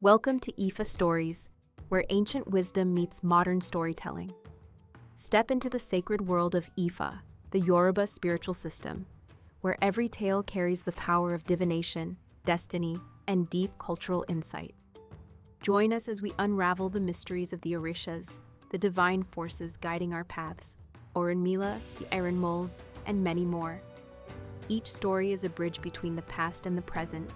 Welcome to IFAStories, where ancient wisdom meets modern storytelling. Step into the sacred world of Ifa, the Yoruba spiritual system, where every tale carries the power of divination, destiny, and deep cultural insight. Join us as we unravel the mysteries of the Orishas, the divine forces guiding our paths, Orunmila, the Iron Moles, and many more. Each story is a bridge between the past and the present,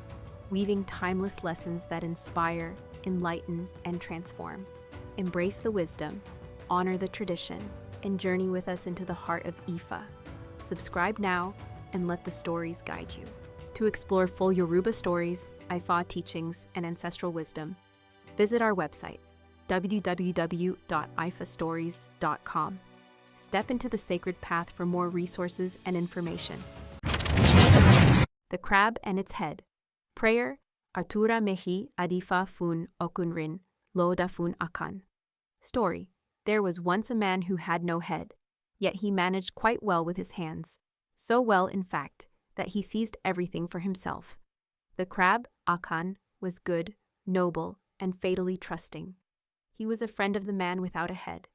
weaving timeless lessons that inspire, enlighten, and transform. Embrace the wisdom, honor the tradition, and journey with us into the heart of Ifa. Subscribe now and let the stories guide you. To explore full Yoruba stories, Ifa teachings, and ancestral wisdom, visit our website, www.ifastories.com. Step into the sacred path for more resources and information. The Crab and Its Head. Prayer, Òtúrá Méjì adifa fún okunrin, loda fún Akàn. Story, there was once a man who had no head, yet he managed quite well with his hands, so well, in fact, that he seized everything for himself. The crab, Akàn, was good, noble, and fatally trusting. He was a friend of the man without a head.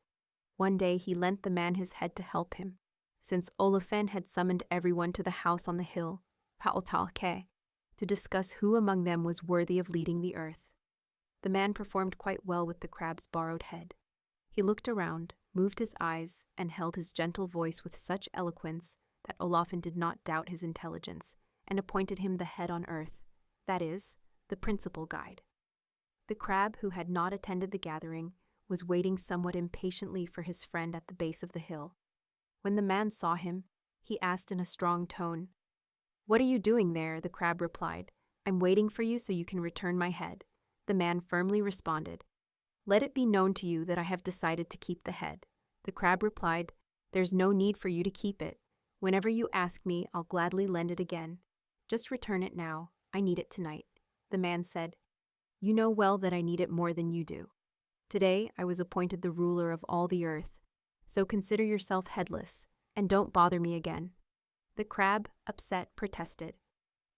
One day he lent the man his head to help him, since Olófin had summoned everyone to the house on the hill, to discuss who among them was worthy of leading the earth. The man performed quite well with the crab's borrowed head. He looked around, moved his eyes, and held his gentle voice with such eloquence that Olófin did not doubt his intelligence, and appointed him the head on earth, that is, the principal guide. The crab, who had not attended the gathering, was waiting somewhat impatiently for his friend at the base of the hill. When the man saw him, he asked in a strong tone, "What are you doing there?" The crab replied, "I'm waiting for you so you can return my head." The man firmly responded, "Let it be known to you that I have decided to keep the head." The crab replied, "There's no need for you to keep it. Whenever you ask me, I'll gladly lend it again. Just return it now. I need it tonight." The man said, "You know well that I need it more than you do. Today I was appointed the ruler of all the earth, so consider yourself headless, and don't bother me again." The crab, upset, protested,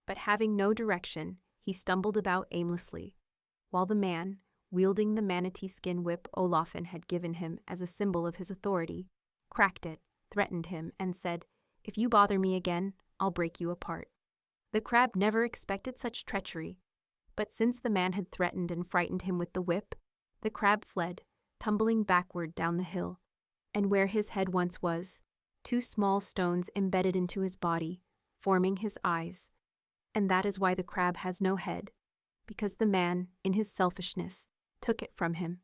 but having no direction, he stumbled about aimlessly, while the man, wielding the manatee skin whip Olófin had given him as a symbol of his authority, cracked it, threatened him, and said, "If you bother me again, I'll break you apart." The crab never expected such treachery, but since the man had threatened and frightened him with the whip, the crab fled, tumbling backward down the hill, and where his head once was, 2 small stones embedded into his body, forming his eyes. And that is why the crab has no head, because the man, in his selfishness, took it from him.